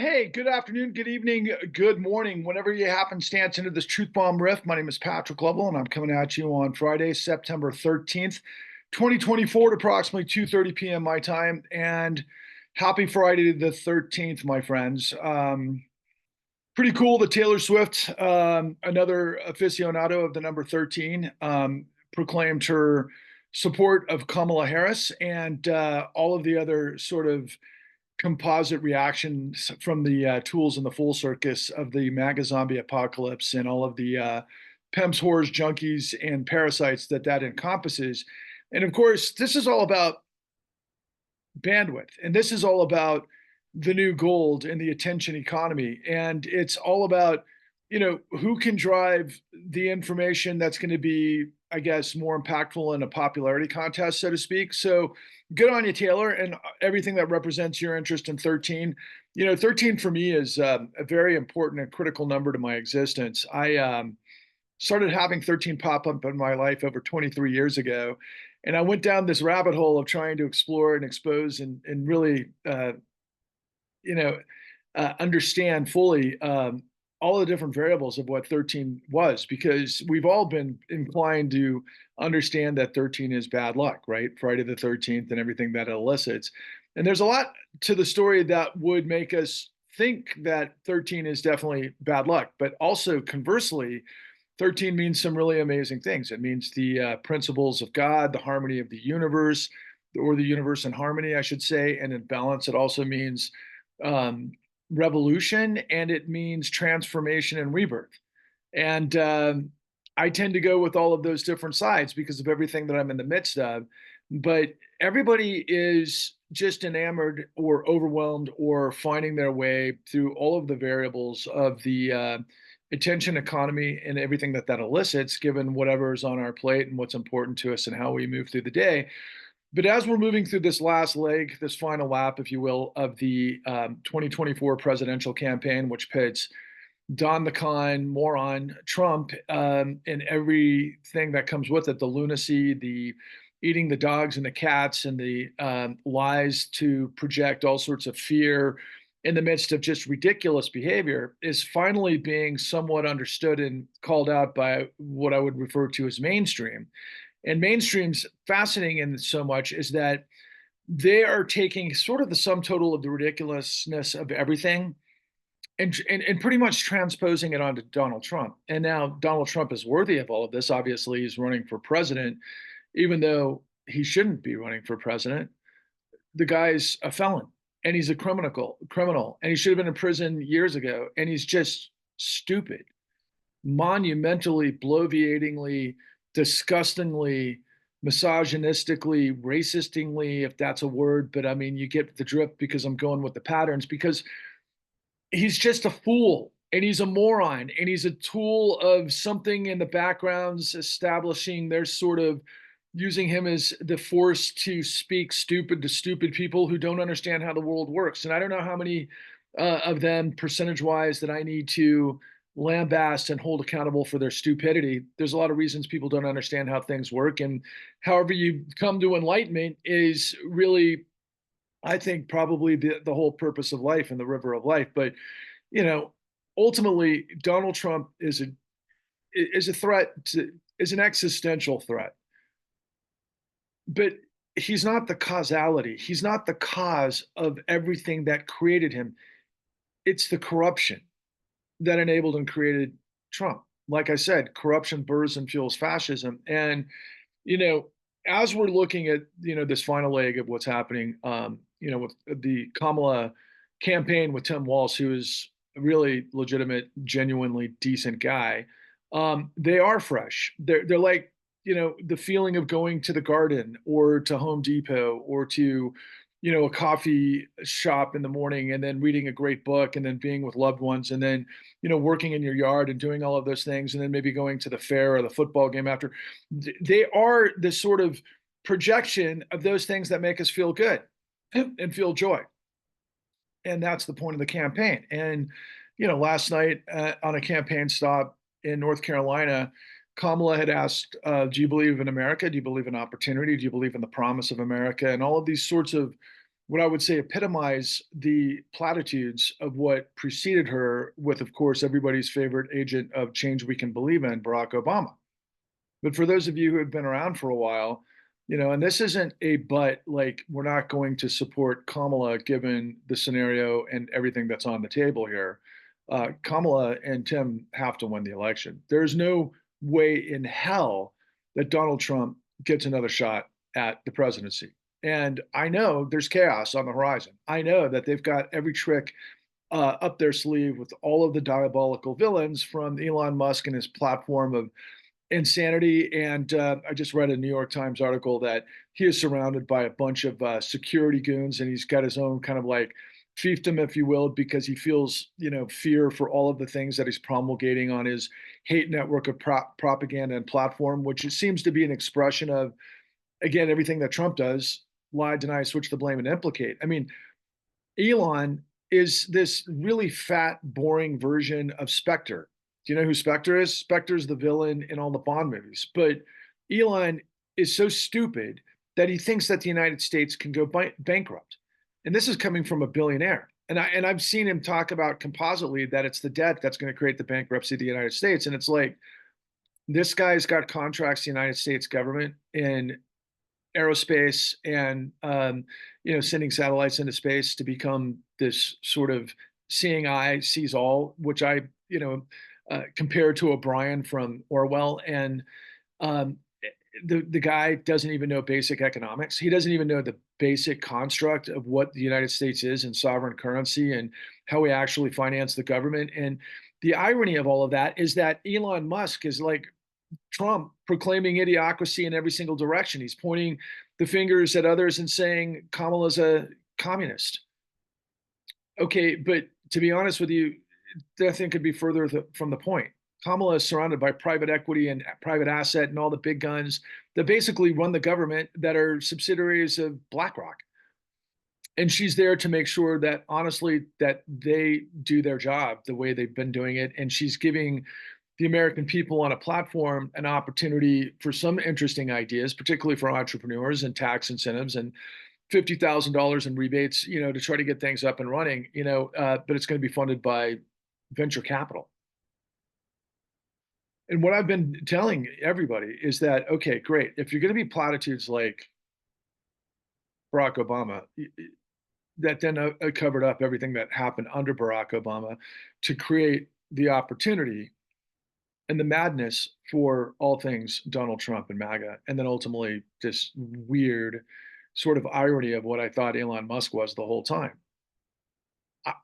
Hey, good afternoon, good evening, good morning, whenever you happenstance into this Truth Bomb Riff. My name is Patrick Lovell, and I'm coming at you on Friday, September 13th, 2024 at approximately 2:30 p.m. my time. And happy Friday the 13th, my friends. Pretty cool that Taylor Swift, another aficionado of the number 13, proclaimed her support of Kamala Harris and all of the other sort of composite reactions from the tools in the full circus of the MAGA zombie apocalypse and all of the pimps, whores, junkies, and parasites that encompasses. And of course, this is all about bandwidth, and this is all about the new gold and the attention economy, and it's all about who can drive the information that's going to be, I guess, more impactful in a popularity contest, so to speak. So good on you, Taylor, and everything that represents your interest in 13. 13 for me is a very important and critical number to my existence. I started having 13 pop up in my life over 23 years ago. And I went down this rabbit hole of trying to explore and expose and really, you know, understand fully all the different variables of what 13 was, because we've all been inclined to understand that 13 is bad luck, right? Friday the 13th and everything that it elicits. And there's a lot to the story that would make us think that 13 is definitely bad luck. But also conversely, 13 means some really amazing things. It means the principles of God, the harmony of the universe, or the universe in harmony, I should say, and in balance. It also means um, revolution, and it means transformation and rebirth. And I tend to go with all of those different sides because of everything that I'm in the midst of. But everybody is just enamored or overwhelmed or finding their way through all of the variables of the attention economy and everything that elicits, given whatever is on our plate and what's important to us and how we move through the day. But as we're moving through this last leg, this final lap, if you will, of the 2024 presidential campaign, which pits Don the Con, moron, Trump, and everything that comes with it, the lunacy, the eating the dogs and the cats, and the lies to project all sorts of fear in the midst of just ridiculous behavior, is finally being somewhat understood and called out by what I would refer to as mainstream. And mainstream's fascinating in so much is that they are taking sort of the sum total of the ridiculousness of everything and pretty much transposing it onto Donald Trump. And now Donald Trump is worthy of all of this. Obviously, he's running for president, even though he shouldn't be running for president. The guy's a felon and he's a criminal, and he should have been in prison years ago. And he's just stupid, monumentally, bloviatingly, disgustingly, misogynistically, racistingly, if that's a word. But I mean, you get the drift because I'm going with the patterns, because he's just a fool and he's a moron and he's a tool of something in the backgrounds establishing their sort of using him as the force to speak stupid to stupid people who don't understand how the world works. And I don't know how many of them percentage wise that I need to lambast and hold accountable for their stupidity. There's a lot of reasons people don't understand how things work. And however you come to enlightenment is really, I think, probably the whole purpose of life and the river of life. But you know, ultimately, Donald Trump is a threat to, is an existential threat. But he's not the causality. He's not the cause of everything that created him. It's the corruption that enabled and created Trump. Like I said, corruption burrs and fuels fascism. And you know, as we're looking at this final leg of what's happening, with the Kamala campaign with Tim Walz, who is a really legitimate, genuinely decent guy, they are fresh. They're like the feeling of going to the garden or to Home Depot or to a coffee shop in the morning and then reading a great book and then being with loved ones and then working in your yard and doing all of those things and then maybe going to the fair or the football game after. They are this sort of projection of those things that make us feel good and feel joy. And that's the point of the campaign. And last night on a campaign stop in North Carolina, Kamala had asked, do you believe in America? Do you believe in opportunity? Do you believe in the promise of America? And all of these sorts of what I would say epitomize the platitudes of what preceded her, with, of course, everybody's favorite agent of change we can believe in, Barack Obama. But for those of you who have been around for a while, and this isn't a but, like, we're not going to support Kamala given the scenario and everything that's on the table here. Kamala and Tim have to win the election. There's no way in hell that Donald Trump gets another shot at the presidency. And I know there's chaos on the horizon. I know that they've got every trick up their sleeve with all of the diabolical villains, from Elon Musk and his platform of insanity. And I just read a New York Times article that he is surrounded by a bunch of security goons, and he's got his own kind of like fiefdom, if you will, because he feels, fear for all of the things that he's promulgating on his hate network of propaganda and platform, which seems to be an expression of, again, everything that Trump does: lie, deny, switch the blame, and implicate. I mean, Elon is this really fat, boring version of Spectre. Do you know who Spectre is? Spectre is the villain in all the Bond movies. But Elon is so stupid that he thinks that the United States can go bankrupt. And this is coming from a billionaire. And I've seen him talk about compositely that it's the debt that's going to create the bankruptcy of the United States. And it's like, this guy's got contracts to the United States government in aerospace and sending satellites into space to become this sort of seeing eye sees all, which I compare to O'Brien from Orwell. And um, the guy doesn't even know basic economics. He doesn't even know the basic construct of what the United States is and sovereign currency and how we actually finance the government. And the irony of all of that is that Elon Musk is like Trump, proclaiming idiocracy in every single direction. He's pointing the fingers at others and saying Kamala's a communist. Okay, but to be honest with you, nothing could be further from the point. Kamala is surrounded by private equity and private asset and all the big guns that basically run the government, that are subsidiaries of BlackRock. And she's there to make sure that, honestly, that they do their job the way they've been doing it. And she's giving the American people on a platform an opportunity for some interesting ideas, particularly for entrepreneurs, and tax incentives and $50,000 in rebates, to try to get things up and running, but it's going to be funded by venture capital. And what I've been telling everybody is that, okay, great. If you're going to be platitudes like Barack Obama, that then covered up everything that happened under Barack Obama to create the opportunity and the madness for all things Donald Trump and MAGA, and then ultimately this weird sort of irony of what I thought Elon Musk was the whole time.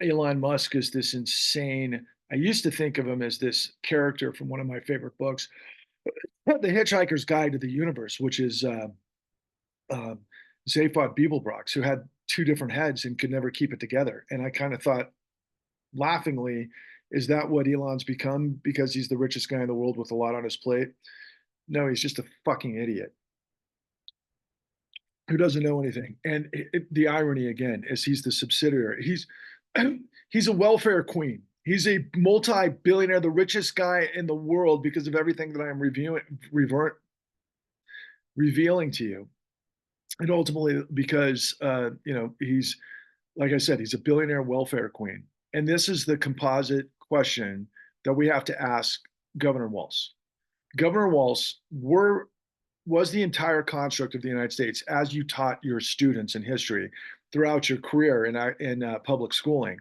Elon Musk is this insane. I used to think of him as this character from one of my favorite books, The Hitchhiker's Guide to the Universe, which is Zaphod Beeblebrox, who had two different heads and could never keep it together. And I kind of thought, laughingly, is that what Elon's become because he's the richest guy in the world with a lot on his plate? No, he's just a fucking idiot who doesn't know anything. And the irony, again, is he's the subsidiary. He's a welfare queen. He's a multi-billionaire, the richest guy in the world because of everything that I'm revealing to you. And ultimately, because he's, like I said, he's a billionaire welfare queen. And this is the composite question that we have to ask Governor Walz. Governor Walz was the entire construct of the United States, as you taught your students in history throughout your career in public schooling,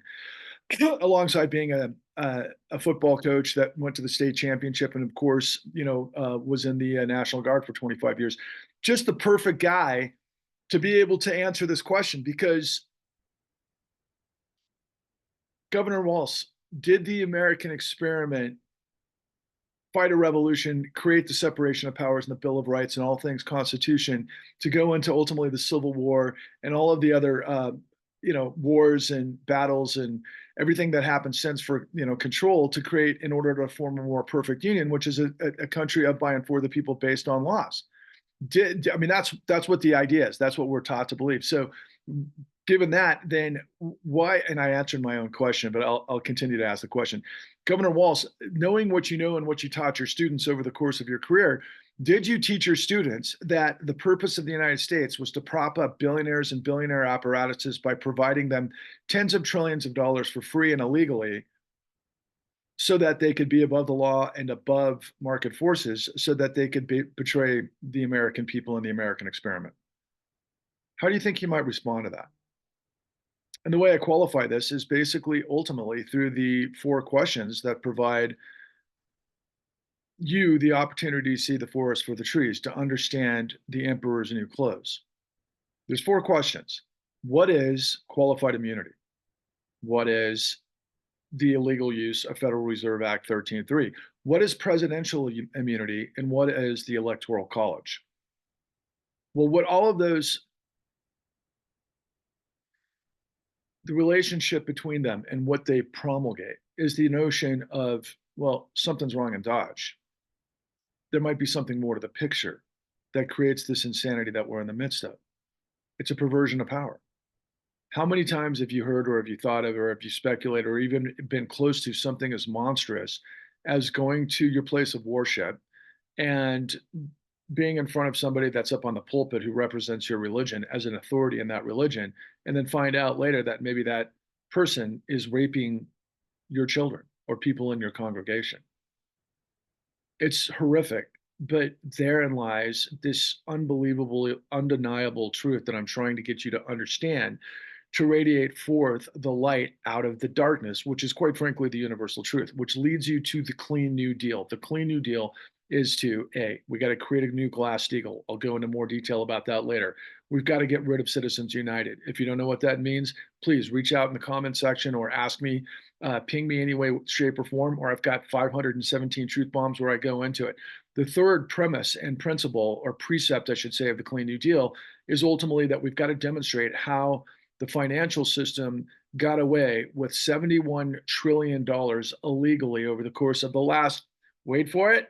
alongside being a football coach that went to the state championship and, of course, was in the National Guard for 25 years. Just the perfect guy to be able to answer this question, because Governor Walz, did the American experiment fight a revolution, create the separation of powers and the Bill of Rights and all things Constitution, to go into ultimately the Civil War and all of the other wars and battles and everything that happened since for control, to create, in order to form a more perfect union, which is a country of, by, and for the people, based on laws? That's what the idea is. That's what we're taught to believe. So given that, then why, and I answered my own question, but I'll continue to ask the question. Governor Walz, knowing what you know and what you taught your students over the course of your career, Did you teach your students that the purpose of the United States was to prop up billionaires and billionaire apparatuses by providing them tens of trillions of dollars for free and illegally so that they could be above the law and above market forces so that they could betray the American people and the American experiment? How do you think you might respond to that? And the way I qualify this is basically ultimately through the four questions that provide you the opportunity to see the forest for the trees, to understand the emperor's new clothes. There's four questions. What is qualified immunity? What is the illegal use of Federal Reserve Act 13.3? What is presidential immunity? And what is the Electoral College? Well, what all of those, the relationship between them and what they promulgate is the notion of, well, something's wrong in Dodge. There might be something more to the picture that creates this insanity that we're in the midst of. It's a perversion of power. How many times have you heard or have you thought of or have you speculated or even been close to something as monstrous as going to your place of worship and being in front of somebody that's up on the pulpit who represents your religion as an authority in that religion, and then find out later that maybe that person is raping your children or people in your congregation? It's horrific, but therein lies this unbelievable, undeniable truth that I'm trying to get you to understand, to radiate forth the light out of the darkness, which is quite frankly the universal truth, which leads you to the clean new deal. The clean new deal is to we got to create a new Glass-Steagall. I'll go into more detail about that later. We've got to get rid of Citizens United. If you don't know what that means, please reach out in the comment section or ask me, ping me any way, shape, or form, or I've got 517 truth bombs where I go into it. The third premise and principle, or precept, I should say, of the Clean New Deal is ultimately that we've got to demonstrate how the financial system got away with $71 trillion illegally over the course of the last, wait for it,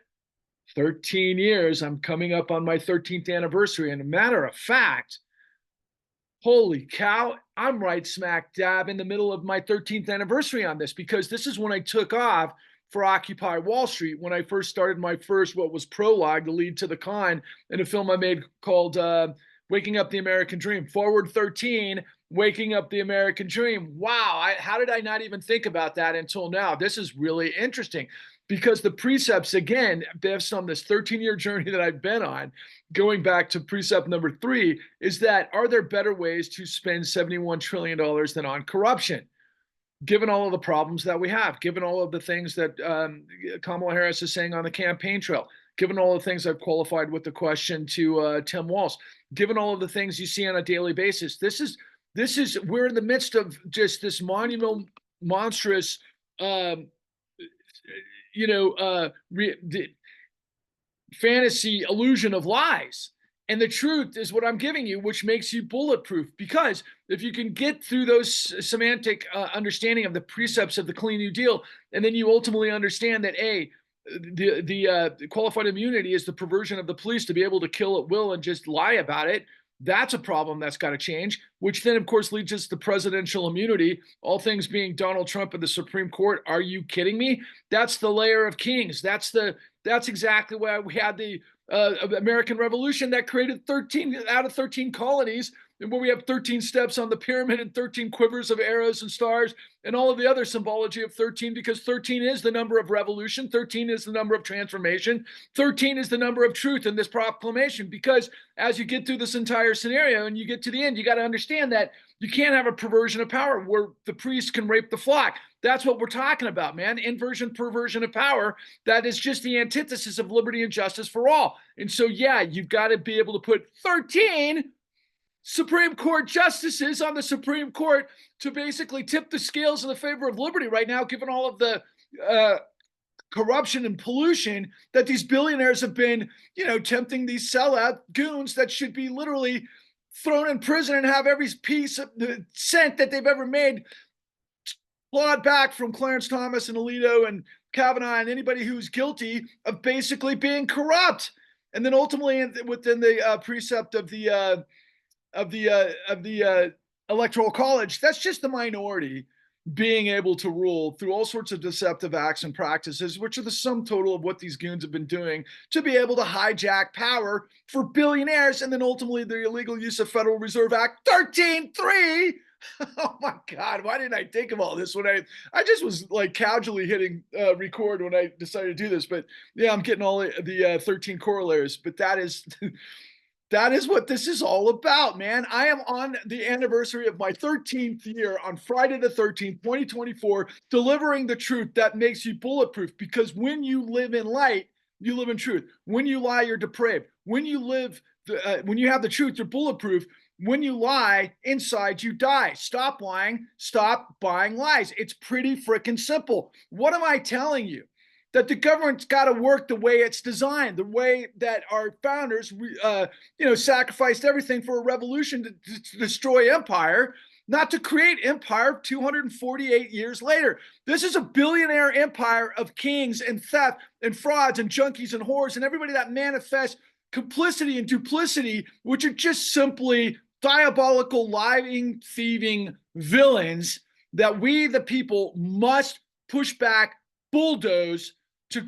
13 years. I'm coming up on my 13th anniversary. And a matter of fact, holy cow, I'm right smack dab in the middle of my 13th anniversary on this, because this is when I took off for Occupy Wall Street, when I first started my first, what was prologue, the lead to the con, in a film I made called Waking Up the American Dream. Forward 13, Waking Up the American Dream. Wow, how did I not even think about that until now? This is really interesting, because the precepts, again, based on this 13-year journey that I've been on, going back to precept number 3, is that are there better ways to spend $71 trillion than on corruption? Given all of the problems that we have, given all of the things that Kamala Harris is saying on the campaign trail, given all the things I've qualified with the question to Tim Walz, given all of the things you see on a daily basis, we're in the midst of just this monumental, monstrous, fantasy illusion of lies. And the truth is what I'm giving you, which makes you bulletproof. Because if you can get through those semantic understanding of the precepts of the Clean New Deal, and then you ultimately understand that the qualified immunity is the perversion of the police to be able to kill at will and just lie about it. That's a problem that's got to change, which then, of course, leads us to presidential immunity, all things being Donald Trump and the Supreme Court. Are you kidding me? That's the layer of kings. That's exactly why we had the American Revolution that created 13 out of 13 colonies, and where we have 13 steps on the pyramid and 13 quivers of arrows and stars and all of the other symbology of 13, because 13 is the number of revolution, 13 is the number of transformation, 13 is the number of truth in this proclamation. Because as you get through this entire scenario and you get to the end, you got to understand that you can't have a perversion of power where the priest can rape the flock. That's what we're talking about, man. Inversion, perversion of power. That is just the antithesis of liberty and justice for all. And so, yeah, you've got to be able to put 13 Supreme Court justices on the Supreme Court to basically tip the scales in the favor of liberty right now, given all of the corruption and pollution that these billionaires have been, tempting these sellout goons that should be literally thrown in prison and have every piece of the cent that they've ever made clawed back from Clarence Thomas and Alito and Kavanaugh and anybody who's guilty of basically being corrupt. And then ultimately within the precept of the Electoral College, that's just the minority. being able to rule through all sorts of deceptive acts and practices, which are the sum total of what these goons have been doing to be able to hijack power for billionaires, and then ultimately the illegal use of Federal Reserve Act 13.3. Oh my God, why didn't I think of all this when I just was like casually hitting record when I decided to do this? But yeah, I'm getting all the 13 corollaries, but that is that is what this is all about, man. I am on the anniversary of my 13th year on Friday the 13th, 2024, delivering the truth that makes you bulletproof. Because when you live in light, you live in truth. When you lie, you're depraved. When you have the truth, you're bulletproof. When you lie, inside you die. Stop lying. Stop buying lies. It's pretty freaking simple. What am I telling you? That the government's got to work the way it's designed, the way that our founders, sacrificed everything for a revolution to destroy empire, not to create empire 248 years later. This is a billionaire empire of kings and theft and frauds and junkies and whores and everybody that manifests complicity and duplicity, which are just simply diabolical, lying, thieving villains that we, the people, must push back, bulldoze, to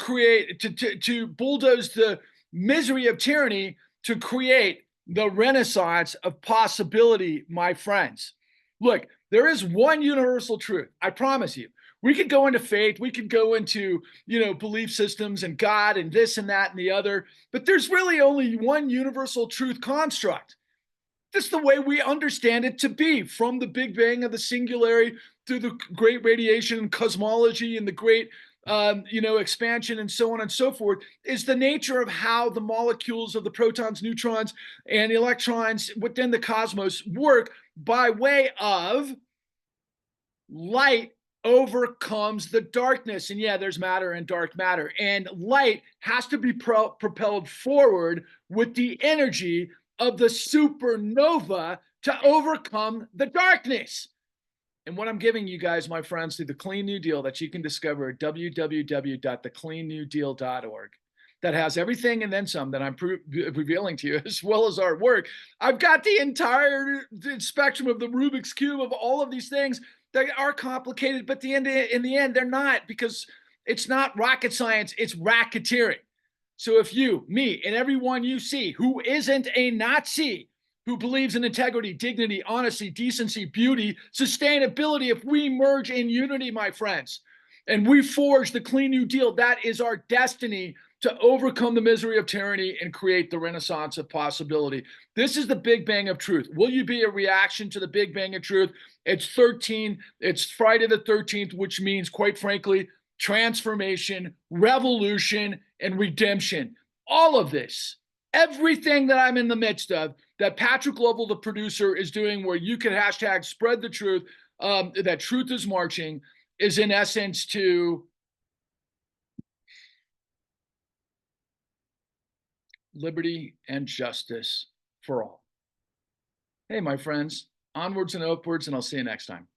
bulldoze the misery of tyranny to create the renaissance of possibility, my friends. Look, there is one universal truth. I promise you. We could go into faith, we could go into, belief systems and God and this and that and the other, but there's really only one universal truth construct. That's the way we understand it to be, from the Big Bang of the singularity through the great radiation and cosmology and the great expansion and so on and so forth, is the nature of how the molecules of the protons, neutrons, and electrons within the cosmos work by way of light overcomes the darkness. And yeah, there's matter and dark matter. And light has to be propelled forward with the energy of the supernova to overcome the darkness. And what I'm giving you guys, my friends, through the Clean New Deal that you can discover at www.thecleannewdeal.org, that has everything and then some that I'm revealing to you, as well as our work. I've got the entire spectrum of the Rubik's Cube of all of these things that are complicated, but in the end, they're not, because it's not rocket science, it's racketeering. So if you, me, and everyone you see who isn't a Nazi, who believes in integrity, dignity, honesty, decency, beauty, sustainability, if we merge in unity, my friends, and we forge the Clean New Deal, that is our destiny to overcome the misery of tyranny and create the renaissance of possibility. This is the Big Bang of truth. Will you be a reaction to the Big Bang of truth? It's 13. It's Friday the 13th, which means, quite frankly, transformation, revolution, and redemption. All of this, everything that I'm in the midst of, that Patrick Lovell, the producer, is doing, where you can hashtag spread the truth, that truth is marching, is in essence to liberty and justice for all. Hey, my friends, onwards and upwards, and I'll see you next time.